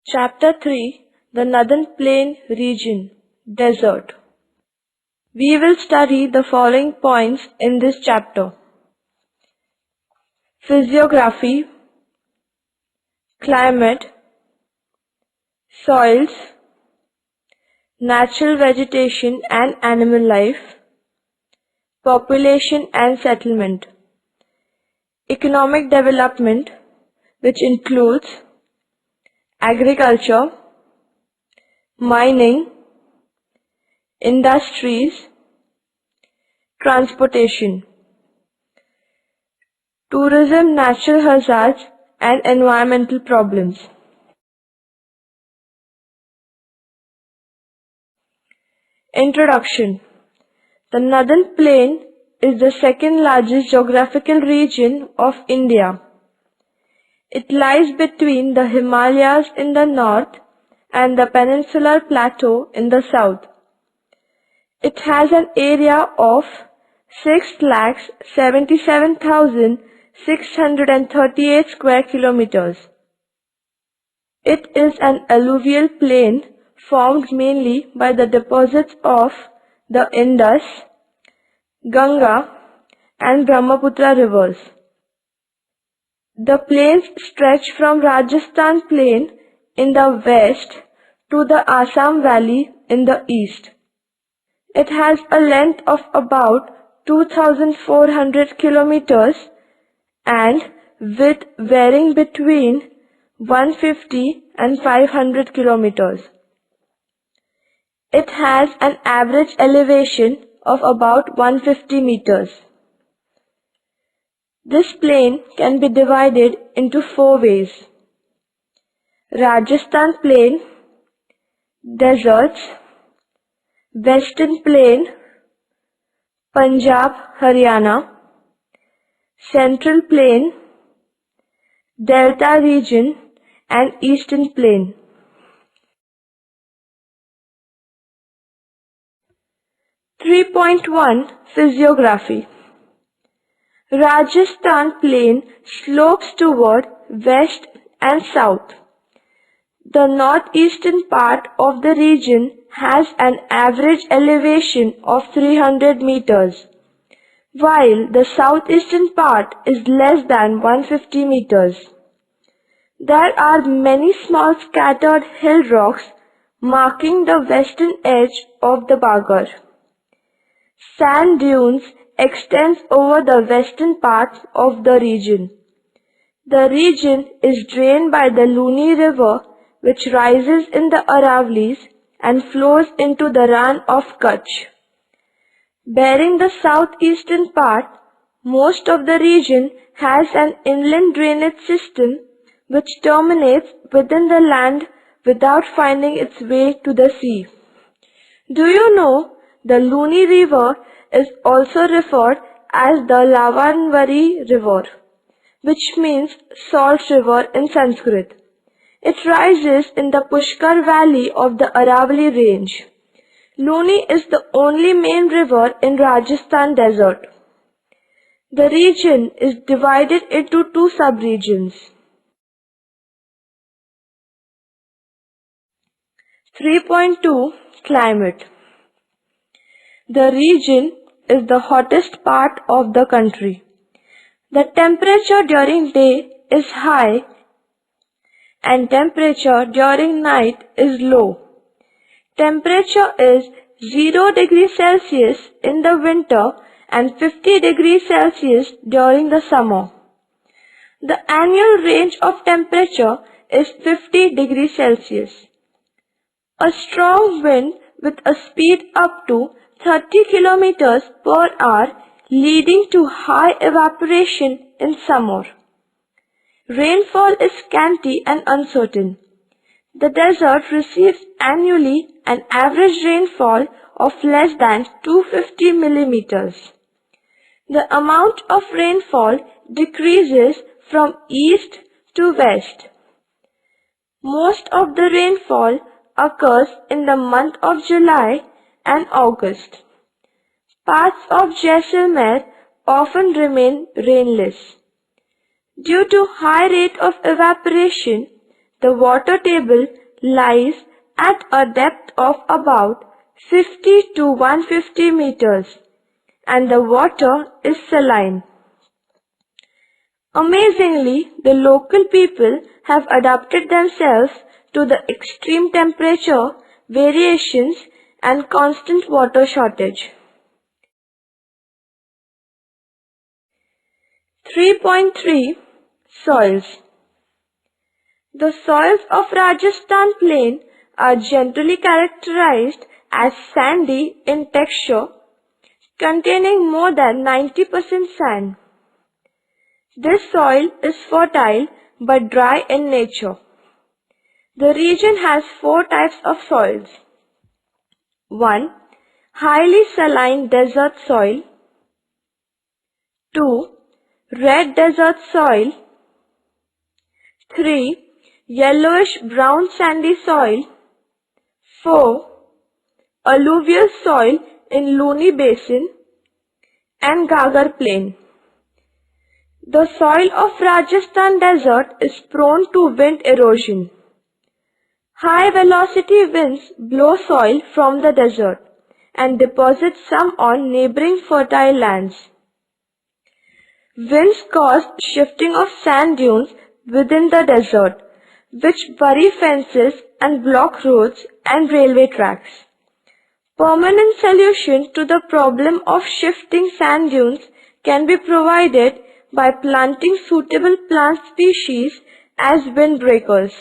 Chapter 3, the Northern Plain Region, Desert. We will study the following points in this chapter: Physiography, climate, soils, natural vegetation and animal life, population and settlement, economic development, which includes agriculture, mining, industries, transportation, tourism, natural hazards and environmental problems. Introduction. The Northern Plain is the second largest geographical region of India. It lies between the Himalayas in the north and the Peninsular Plateau in the south. It has an area of 6,77,638 square kilometers. It is an alluvial plain formed mainly by the deposits of the Indus, Ganga and Brahmaputra rivers. The plains stretch from Rajasthan Plain in the west to the Assam Valley in the east. It has a length of about 2,400 kilometers and width varying between 150 and 500 kilometers. It has an average elevation of about 150 meters. This plain can be divided into four ways: Rajasthan Plain, deserts, Western Plain, Punjab, Haryana, Central Plain, Delta region and Eastern Plain. Physiography. Rajasthan Plain slopes toward west and south. The northeastern part of the region has an average elevation of 300 meters, while the southeastern part is less than 150 meters. There are many small scattered hill rocks marking the western edge of the Bagar. Sand dunes extends over the western part of the region. The region is drained by the Luni River, which rises in the Aravallis and flows into the Rann of Kutch. Bearing the southeastern part, most of the region has an inland drainage system which terminates within the land without finding its way to the sea. Do you know the Luni River is also referred as the Lavanvari River, which means salt river in Sanskrit. It rises in the Pushkar Valley of the Aravalli range. Luni is the only main river in Rajasthan desert. The region is divided into two sub-regions. 3.2 Climate. The region is the hottest part of the country. The temperature during day is high and temperature during night is low. Temperature is 0 degrees Celsius in the winter and 50 degrees Celsius during the summer. The annual range of temperature is 50 degrees Celsius. A strong wind with a speed up to 30 kilometers per hour leading to high evaporation in summer. Rainfall is scanty and uncertain. The desert receives annually an average rainfall of less than 250 millimeters. The amount of rainfall decreases from east to west. Most of the rainfall occurs in the month of July and August. Parts of Jaisalmer often remain rainless. Due to high rate of evaporation, The water table lies at a depth of about 50 to 150 meters and the water is saline. Amazingly, the local people have adapted themselves to the extreme temperature variations and constant water shortage. 3.3 Soils. The soils of Rajasthan Plain are generally characterized as sandy in texture, containing more than 90% sand. This soil is fertile but dry in nature. The region has four types of soils. 1. Highly saline desert soil. 2. Red desert soil. 3. Yellowish brown sandy soil. 4. Alluvial soil in Luni Basin and Gagar Plain. The soil of Rajasthan desert is prone to wind erosion. High velocity winds blow soil from the desert and deposit some on neighboring fertile lands. Winds cause shifting of sand dunes within the desert, which bury fences and block roads and railway tracks. Permanent solution to the problem of shifting sand dunes can be provided by planting suitable plant species as windbreakers.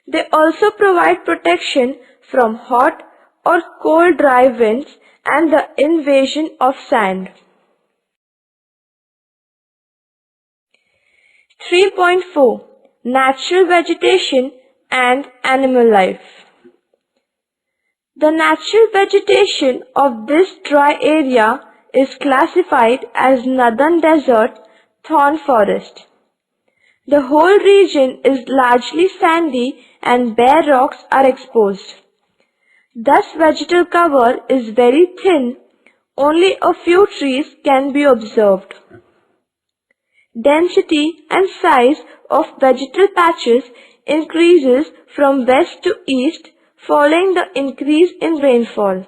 They also provide protection from hot or cold dry winds and the invasion of sand. 3.4 Natural vegetation and animal life. The natural vegetation of this dry area is classified as Northern Desert Thorn Forest. The whole region is largely sandy and bare rocks are exposed. Thus vegetal cover is very thin, only a few trees can be observed. Density and size of vegetal patches increases from west to east following the increase in rainfall.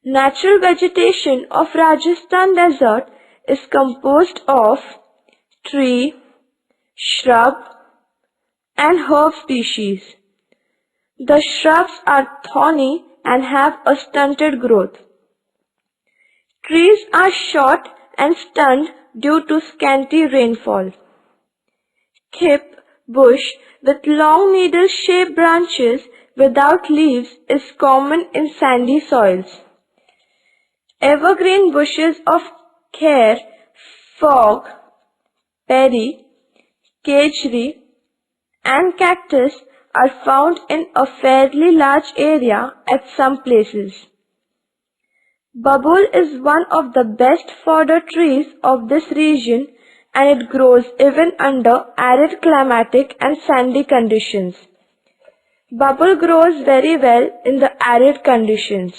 Natural vegetation of Rajasthan desert is composed of tree, shrub and herb species. The shrubs are thorny and have a stunted growth. Trees are short and stunned due to scanty rainfall. Thip bush with long needle-shaped branches without leaves is common in sandy soils. Evergreen bushes of kher, fog, perry, kejri and cactus are found in a fairly large area at some places. Babul is one of the best fodder trees of this region and it grows even under arid climatic and sandy conditions. Babul grows very well in the arid conditions.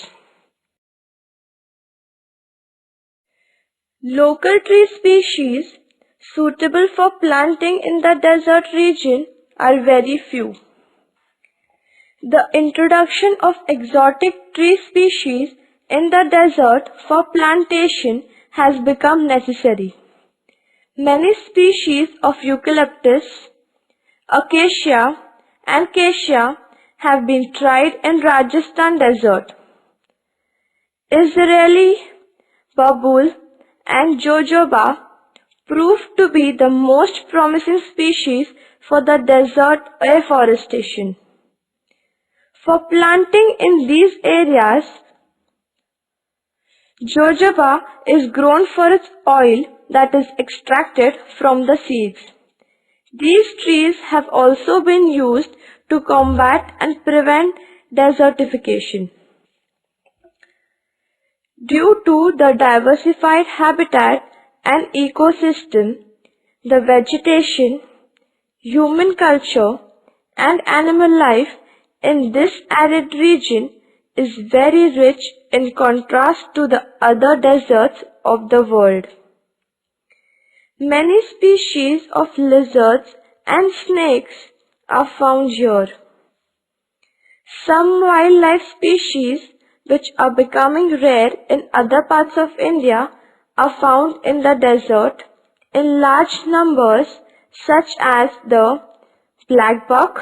Local tree species suitable for planting in the desert region are very few. The introduction of exotic tree species in the desert for plantation has become necessary. Many species of eucalyptus, acacia and cassia have been tried in Rajasthan desert. Israeli, babul and jojoba proved to be the most promising species for the desert afforestation. For planting in these areas, jojoba is grown for its oil that is extracted from the seeds. These trees have also been used to combat and prevent desertification. Due to the diversified habitat and ecosystem, the vegetation, human culture and animal life in this arid region is very rich in contrast to the other deserts of the world. Many species of lizards and snakes are found here. Some wildlife species which are becoming rare in other parts of India are found in the desert in large numbers, such as the black buck,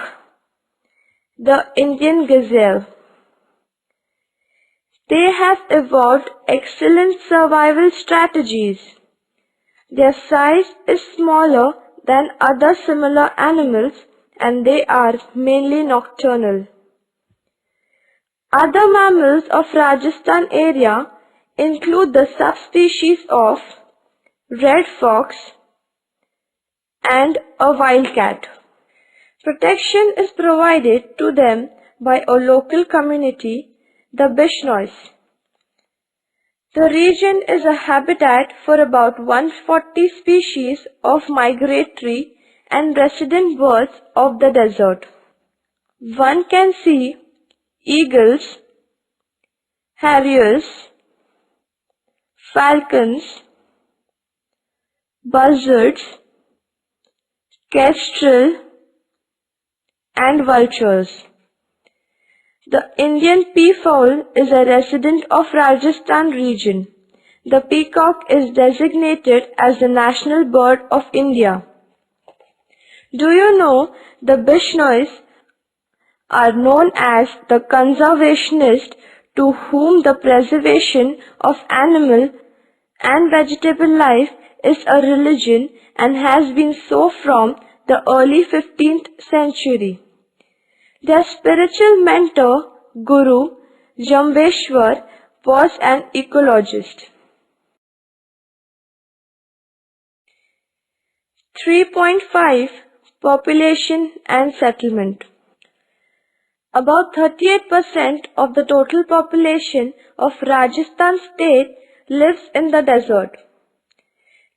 the Indian gazelle. They have evolved excellent survival strategies. Their size is smaller than other similar animals and they are mainly nocturnal. Other mammals of Rajasthan area include the subspecies of red fox and a wildcat. Protection is provided to them by a local community, the Bishnois. The region is a habitat for about 140 species of migratory and resident birds of the desert. One can see eagles, harriers, falcons, buzzards, kestrel, and vultures. The Indian peafowl is a resident of Rajasthan region. The peacock is designated as the national bird of India. Do you know the Bishnois are known as the conservationists to whom the preservation of animal and vegetable life is a religion and has been so from the early 15th century. Their spiritual mentor, Guru Jambeshwar, was an ecologist. 3.5 Population and Settlement. About 38% of the total population of Rajasthan state lives in the desert.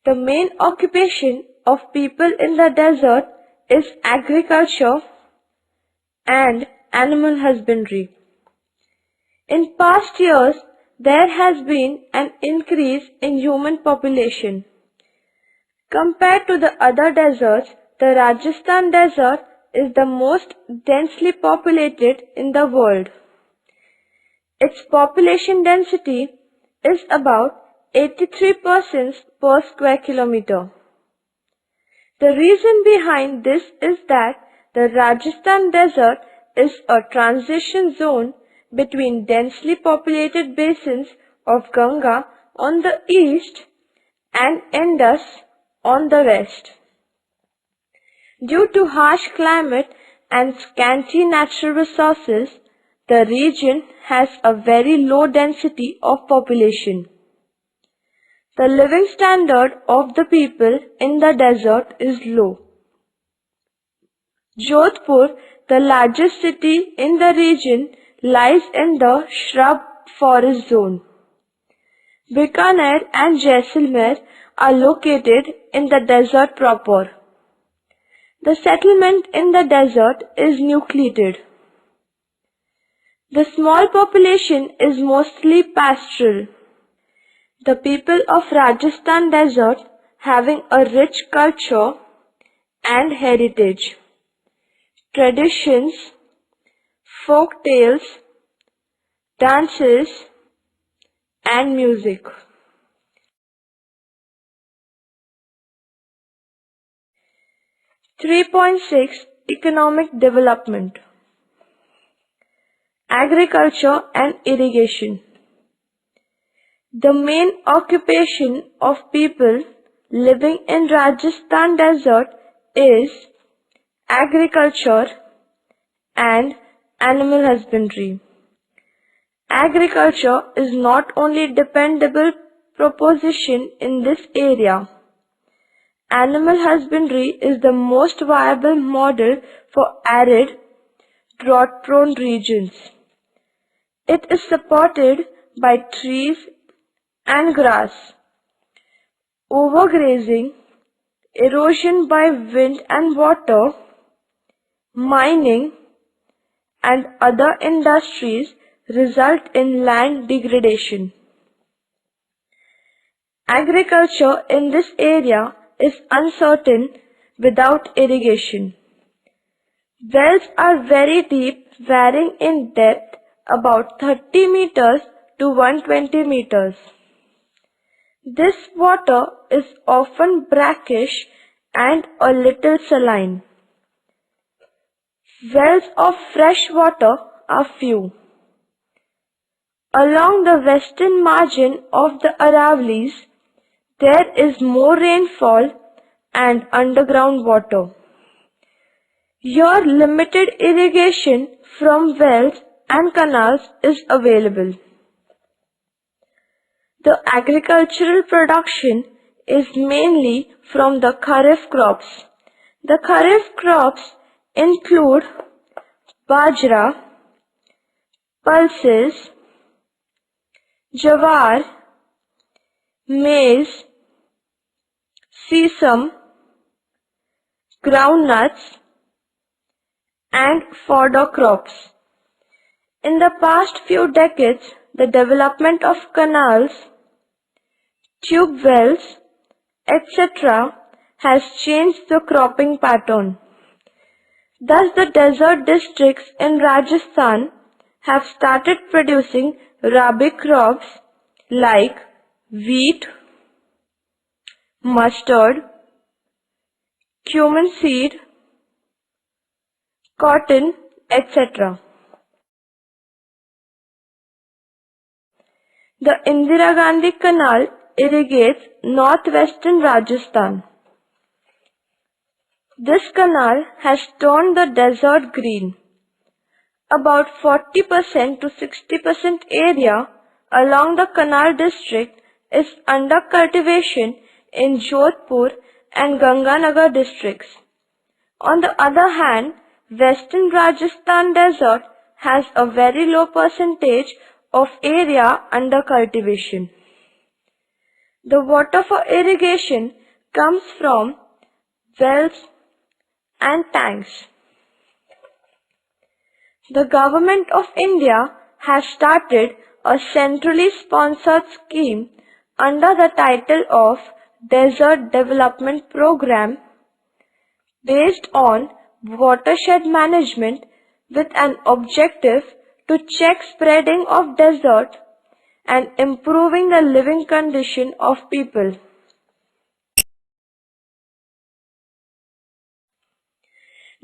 The main occupation of people in the desert is agriculture and animal husbandry. In past years, there has been an increase in human population. Compared to the other deserts, the Rajasthan desert is the most densely populated in the world. Its population density is about 83 persons per square kilometer. The reason behind this is that the Rajasthan desert is a transition zone between densely populated basins of Ganga on the east and Indus on the west. Due to harsh climate and scanty natural resources, the region has a very low density of population. The living standard of the people in the desert is low. Jodhpur, the largest city in the region, lies in the shrub forest zone. Bikaner and Jaisalmer are located in the desert proper. The settlement in the desert is nucleated. The small population is mostly pastoral. The people of Rajasthan desert having a rich culture and heritage, traditions, folk tales, dances, and music. .6 Economic Development. Agriculture and irrigation. The main occupation of people living in Rajasthan desert is agriculture and animal husbandry. Agriculture is not only dependable proposition in this area. Animal husbandry is the most viable model for arid, drought-prone regions. It is supported by trees and grass. Overgrazing, erosion by wind and water, mining, and other industries result in land degradation. Agriculture in this area is uncertain without irrigation. Wells are very deep, varying in depth about 30 meters to 120 meters. This water is often brackish and a little saline. Wells of fresh water are few. Along the western margin of the Aravallis, there is more rainfall and underground water. Here limited irrigation from wells and canals is available. The agricultural production is mainly from the Kharif crops. The Kharif crops include bajra, pulses, jawar, maize, sesame, groundnuts, and fodder crops. In the past few decades, the development of canals, tube wells, etc. has changed the cropping pattern. Thus, the desert districts in Rajasthan have started producing rabi crops like wheat, mustard, cumin seed, cotton, etc. The Indira Gandhi Canal irrigates northwestern Rajasthan. This canal has turned the desert green. About 40% to 60% area along the canal district is under cultivation in Jodhpur and Ganganagar districts. On the other hand, western Rajasthan desert has a very low percentage of area under cultivation. The water for irrigation comes from wells and tanks. The Government of India has started a centrally sponsored scheme under the title of Desert Development Program based on watershed management with an objective to check spreading of desert and improving the living condition of people.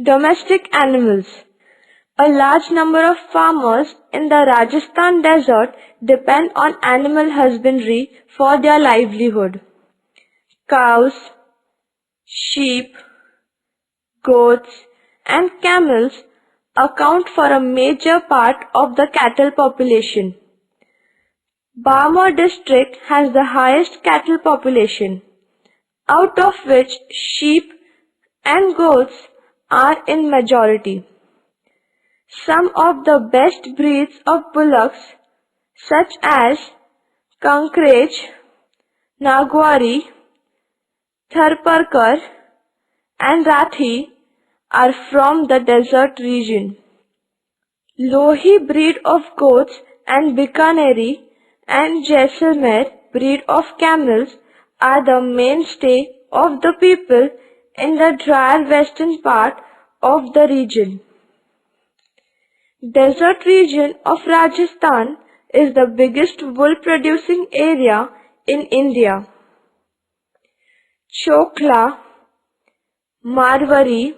Domestic animals. A large number of farmers in the Rajasthan desert depend on animal husbandry for their livelihood. Cows, sheep, goats, and camels account for a major part of the cattle population. Barmer district has the highest cattle population, out of which sheep and goats are in majority. Some of the best breeds of bullocks such as Kankraj, Nagwari, Tharparkar and Rathi are from the desert region. Lohi breed of goats and Bikaneri and Jaisalmer breed of camels are the mainstay of the people in the drier western part of the region. Desert region of Rajasthan is the biggest wool producing area in India. Chokla, Marwari,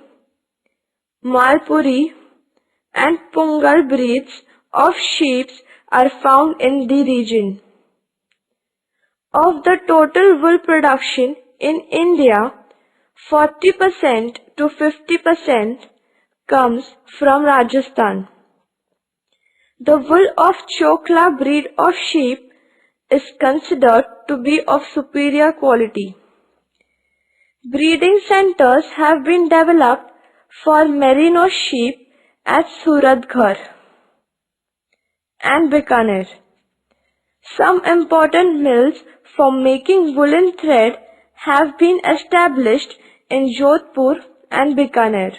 Malpuri and Pungal breeds of sheep are found in the region. Of the total wool production in India, 40% to 50% comes from Rajasthan. The wool of Chokla breed of sheep is considered to be of superior quality. Breeding centers have been developed for merino sheep at Suratgarh and Bikaner. Some important mills for making woolen thread have been established in Jodhpur and Bikaner.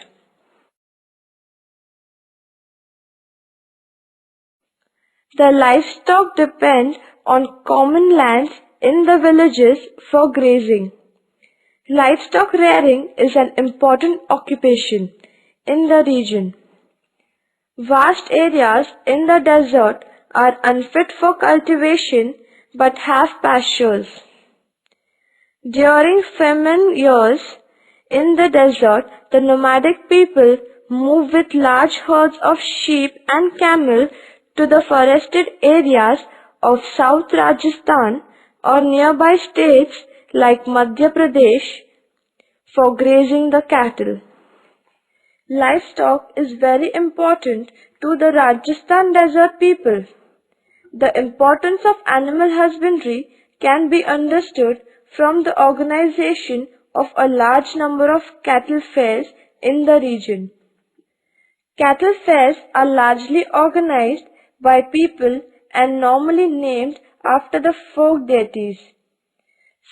The livestock depend on common lands in the villages for grazing. Livestock rearing is an important occupation. in the region. Vast areas in the desert are unfit for cultivation but have pastures. During famine years in the desert, the nomadic people move with large herds of sheep and camel to the forested areas of South Rajasthan or nearby states like Madhya Pradesh for grazing the cattle. Livestock is very important to the Rajasthan desert people. The importance of animal husbandry can be understood from the organization of a large number of cattle fairs in the region. Cattle fairs are largely organized by people and normally named after the folk deities.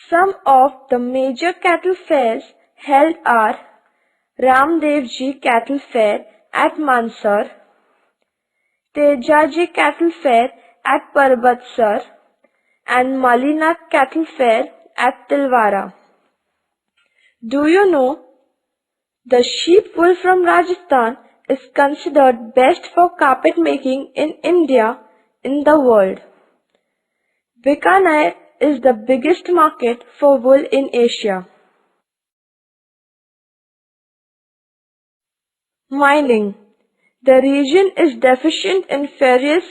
Some of the major cattle fairs held are Ramdevji Cattle Fair at Mansar, Tejaji Cattle Fair at Parbatsar, and Malina Cattle Fair at Tilwara. Do you know the sheep wool from Rajasthan is considered best for carpet making in India in the world. Bikaner is the biggest market for wool in Asia. Mining. The region is deficient in ferrous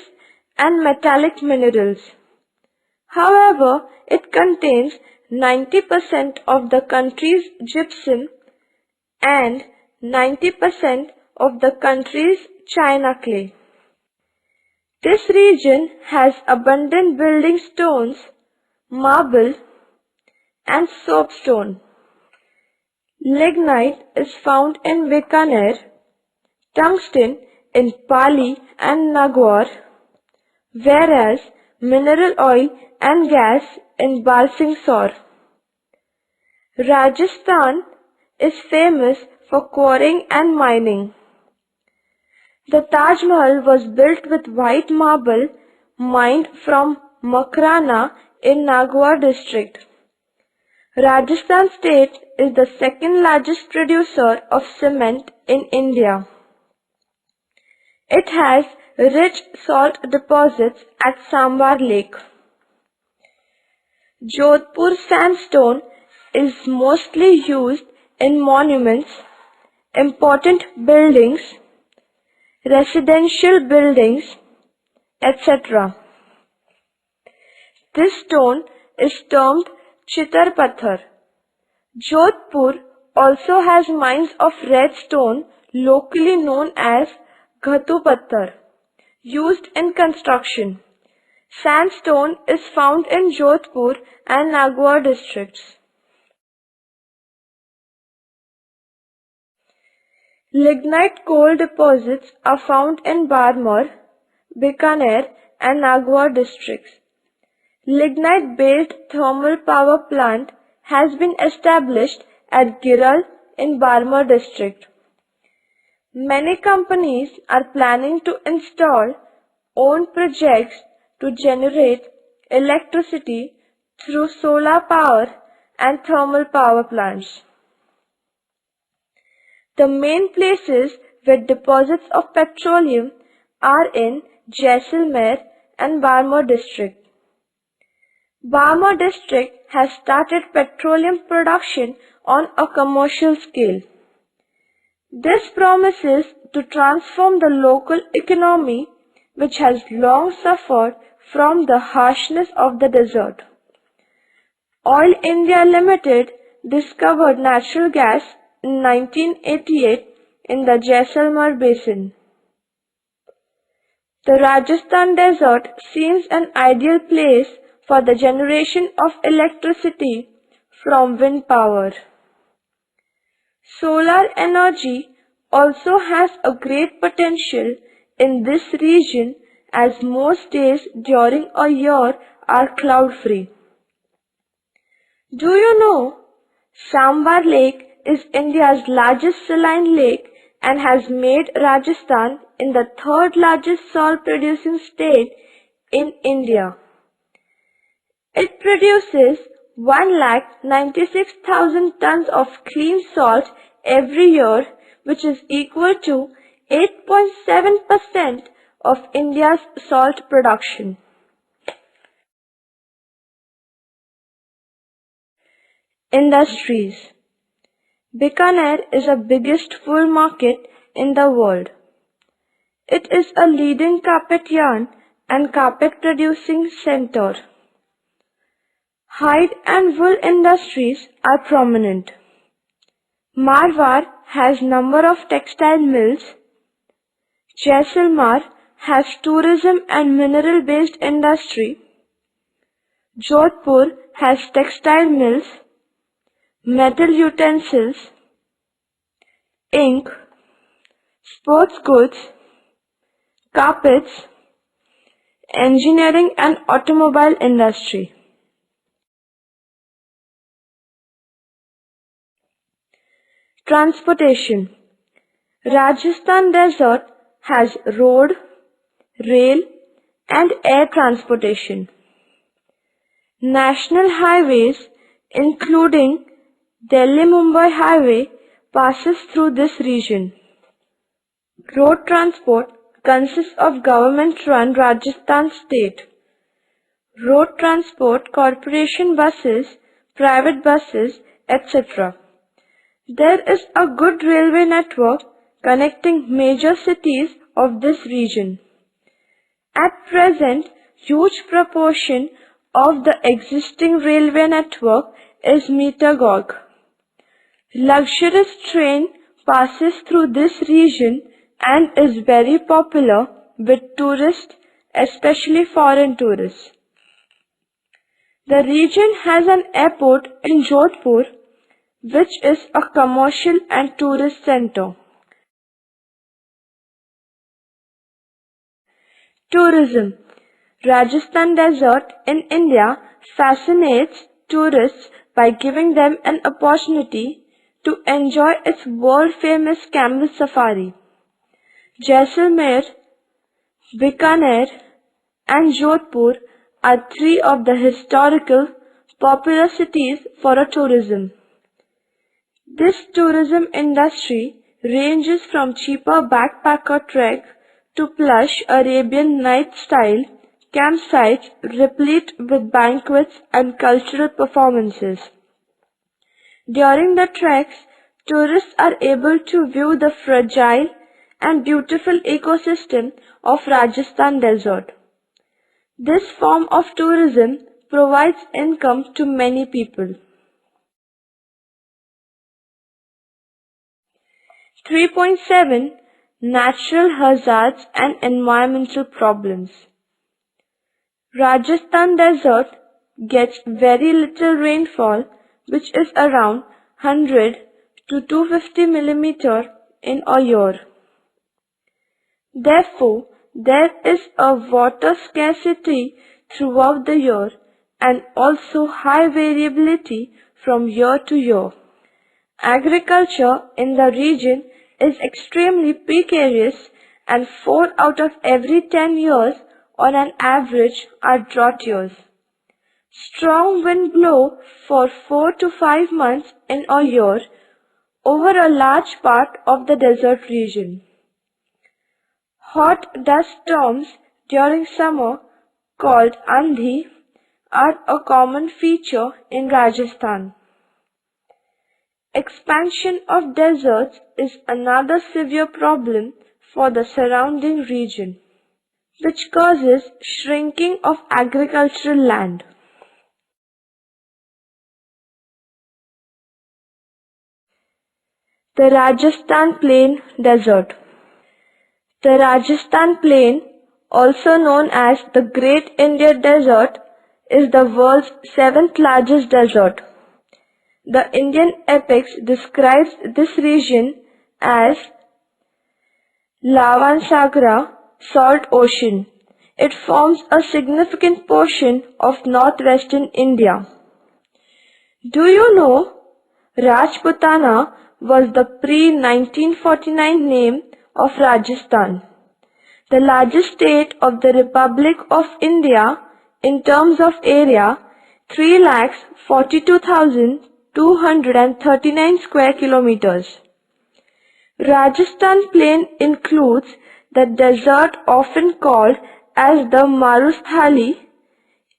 and metallic minerals. However, it contains 90% of the country's gypsum and 90% of the country's china clay. This region has abundant building stones, marble, and soapstone. Lignite is found in Bikaner, tungsten in Pali and Nagaur, whereas mineral oil and gas in Balsingsor. Rajasthan is famous for quarrying and mining. The Taj Mahal was built with white marble mined from Makrana in Nagaur district. Rajasthan state is the second largest producer of cement in India. It has rich salt deposits at Sambar Lake. Jodhpur sandstone is mostly used in monuments, important buildings, residential buildings, etc. This stone is termed Chitar Pathar. Jodhpur also has mines of red stone locally known as Ghatu Patthar, used in construction. Sandstone is found in Jodhpur and Nagaur districts. Lignite coal deposits are found in Barmar, Bikaner and Nagaur districts. Lignite-based thermal power plant has been established at Giral in Barmar district. Many companies are planning to install own projects to generate electricity through solar power and thermal power plants. The main places with deposits of petroleum are in Jaisalmer and Barmar district. Barmar district has started petroleum production on a commercial scale. This promises to transform the local economy, which has long suffered from the harshness of the desert. Oil India Limited discovered natural gas in 1988 in the Jaisalmer basin. The Rajasthan desert seems an ideal place for the generation of electricity from wind power. Solar energy also has a great potential in this region as most days during a year are cloud-free. Do you know Sambar Lake is India's largest saline lake and has made Rajasthan in the third largest salt producing state in India. It produces 1,96,000 tons of clean salt every year, which is equal to 8.7% of India's salt production. Industries. Bikaner is the biggest wool market in the world. It is a leading carpet yarn and carpet producing center. Hide and wool industries are prominent. Marwar has number of textile mills. Jaisalmer has tourism and mineral based industry. Jodhpur has textile mills, metal utensils, ink, sports goods, carpets, engineering and automobile industry. Transportation. Rajasthan Desert has road, rail and air transportation. National highways including Delhi-Mumbai Highway passes through this region. Road transport consists of government-run Rajasthan state. Road transport corporation buses, private buses, etc. There is a good railway network connecting major cities of this region. At present, huge proportion of the existing railway network is meter gauge. Luxurious train passes through this region and is very popular with tourists, especially foreign tourists. The region has an airport in Jodhpur, which is a commercial and tourist center. Tourism. Rajasthan Desert in India fascinates tourists by giving them an opportunity to enjoy its world-famous camel safari. Jaisalmer, Bikaner and Jodhpur are three of the historical popular cities for a tourism. This tourism industry ranges from cheaper backpacker trek to plush Arabian night-style campsites replete with banquets and cultural performances. During the treks, tourists are able to view the fragile and beautiful ecosystem of Rajasthan Desert. This form of tourism provides income to many people. 3.7 Natural hazards and environmental problems. Rajasthan Desert gets very little rainfall, which is around 100 to 250 mm in a year. Therefore, there is a water scarcity throughout the year and also high variability from year to year. Agriculture in the region is extremely precarious and 4 out of every 10 years on an average are drought years. Strong wind blow for 4 to 5 months in a year over a large part of the desert region. Hot dust storms during summer called Andhi are a common feature in Rajasthan. Expansion of deserts is another severe problem for the surrounding region, which causes shrinking of agricultural land. The Rajasthan Plain Desert. The Rajasthan Plain, also known as the Great Indian Desert, is the world's 7th largest desert. The Indian epics describes this region as Lavansagara, salt ocean. It forms a significant portion of northwestern India. Do you know Rajputana was the pre-1949 name of Rajasthan, the largest state of the Republic of India in terms of area, 3,42,239 square kilometers. Rajasthan Plain includes the desert often called as the Marusthali.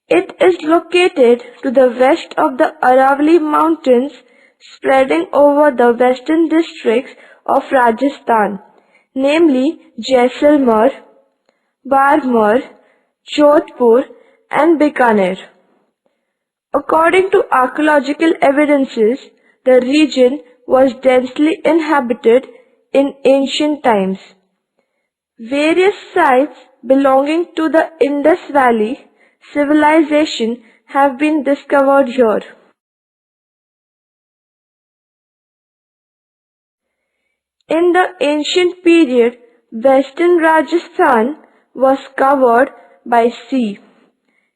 It is located to the west of the Aravalli Mountains, spreading over the western districts of Rajasthan, namely Jaisalmer, Barmer, Jodhpur and Bikaner. According to archaeological evidences, the region was densely inhabited in ancient times. Various sites belonging to the Indus Valley civilization have been discovered here. In the ancient period, western Rajasthan was covered by sea.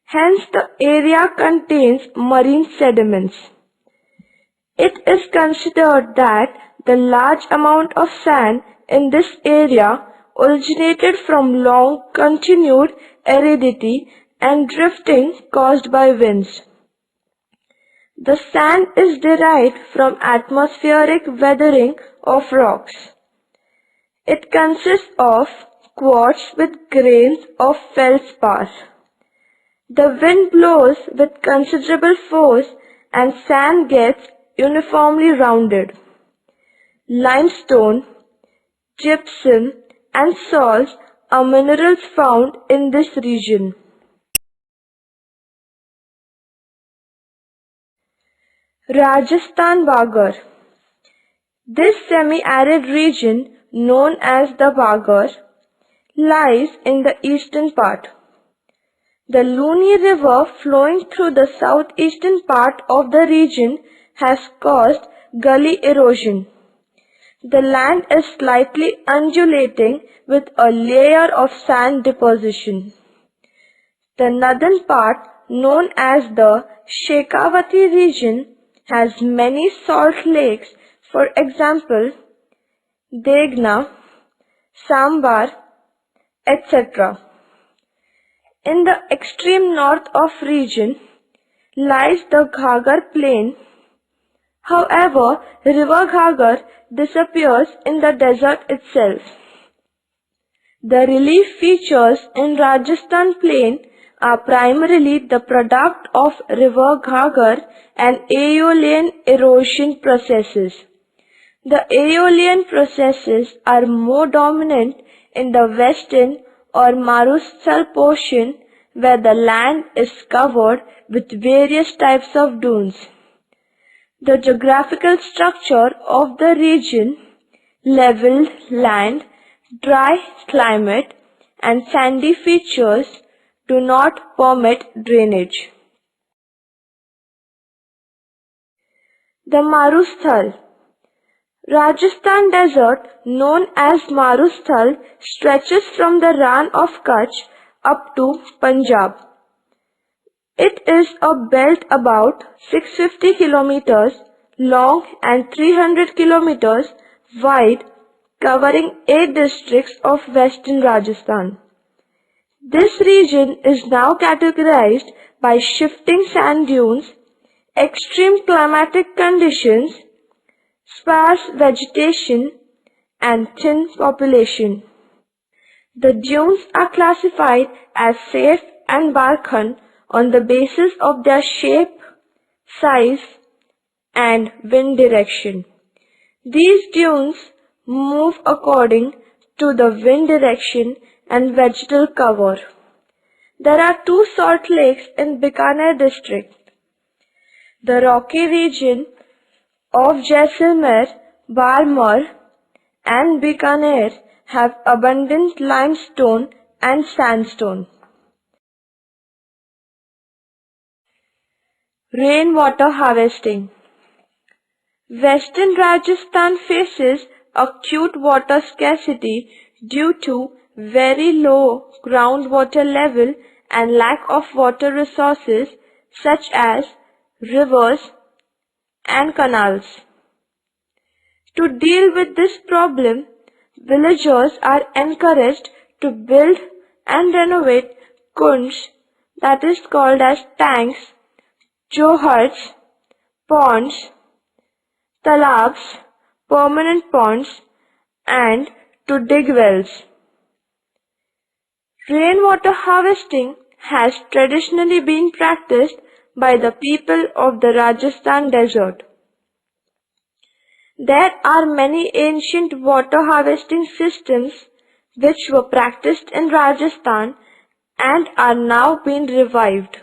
Hence, the area contains marine sediments. It is considered that the large amount of sand in this area originated from long continued aridity and drifting caused by winds. The sand is derived from atmospheric weathering of rocks. It consists of quartz with grains of feldspar. The wind blows with considerable force and sand gets uniformly rounded. Limestone, gypsum and salts are minerals found in this region. Rajasthan Bagar. This semi-arid region, known as the Bagar, lies in the eastern part. The Luni River flowing through the southeastern part of the region has caused gully erosion. The land is slightly undulating with a layer of sand deposition. The northern part, known as the Shekhawati region, has many salt lakes, for example, Degna, Sambar, etc. In the extreme north of region lies the Ghagar plain. However, river Ghagar disappears in the desert itself. The relief features in Rajasthan plain are primarily the product of river Ghagar and aeolian erosion processes. The aeolian processes are more dominant in the western or Marsthal portion, where the land is covered with various types of dunes. The geographical structure of the region, level land, dry climate and sandy features do not permit drainage. The Marsthal. Rajasthan desert, known as Marsthal, stretches from the Rann of Kutch up to Punjab. It is a belt about 650 kilometers long and 300 kilometers wide, covering 8 districts of western Rajasthan. This region is now categorized by shifting sand dunes, extreme climatic conditions, sparse vegetation and thin population. The dunes are classified as safe and Barkhan on the basis of their shape, size and wind direction. These dunes move according to the wind direction and vegetal cover. There are 2 salt lakes in Bikaner district. The rocky region of Jaisalmer, Barmer and Bikaner have abundant limestone and sandstone. Rainwater harvesting. Western Rajasthan faces acute water scarcity due to very low groundwater level and lack of water resources such as rivers and canals. To deal with this problem, villagers are encouraged to build and renovate kunds, that is called as tanks, johars, ponds, talabs, permanent ponds and to dig wells. Rainwater harvesting has traditionally been practiced by the people of the Rajasthan desert. There are many ancient water harvesting systems which were practiced in Rajasthan and are now being revived.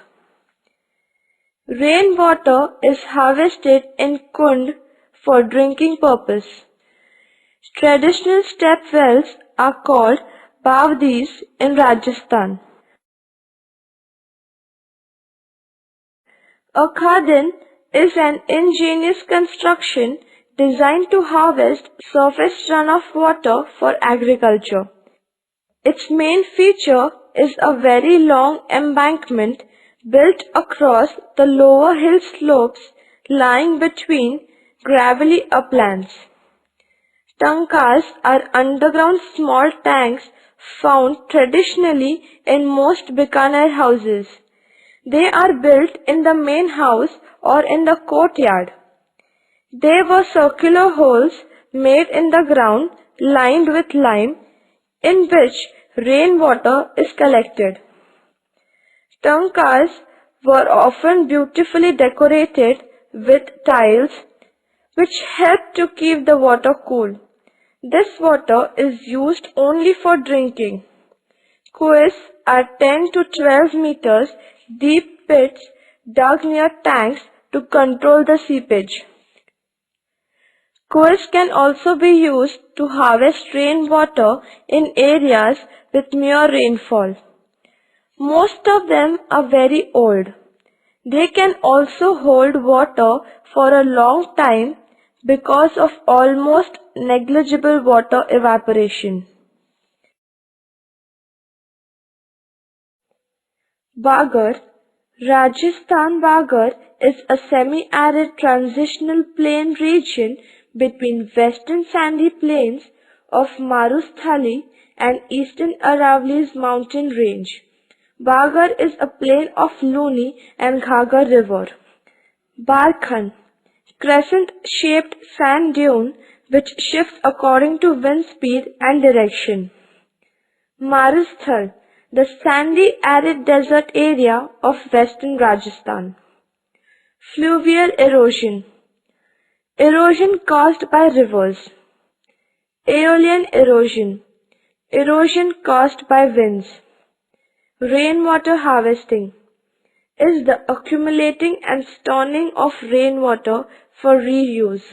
Rainwater is harvested in Kund for drinking purpose. Traditional step wells are called Bhavadis in Rajasthan. A khadan is an ingenious construction designed to harvest surface runoff water for agriculture. Its main feature is a very long embankment built across the lower hill slopes lying between gravelly uplands. Tankas are underground small tanks found traditionally in most Bikaner houses. They are built in the main house or in the courtyard. They were circular holes made in the ground lined with lime in which rainwater is collected. Tankas were often beautifully decorated with tiles which help to keep the water cool. This water is used only for drinking. Kuis are 10 to 12 meters deep pits dug near tanks to control the seepage. Kuis can also be used to harvest rainwater in areas with mere rainfall. Most of them are very old. They can also hold water for a long time because of almost negligible water evaporation. Bagar, Rajasthan Bagar is a semi-arid transitional plain region between western sandy plains of Marusthali and eastern Aravalli's mountain range. Bagar is a plain of Luni and Ghagar river. Barkhan, crescent-shaped sand dune which shifts according to wind speed and direction. Marsthal, the sandy arid desert area of western Rajasthan. Fluvial erosion. Erosion caused by rivers. Aeolian erosion. Erosion caused by winds. Rainwater harvesting is the accumulating and storing of rainwater for reuse.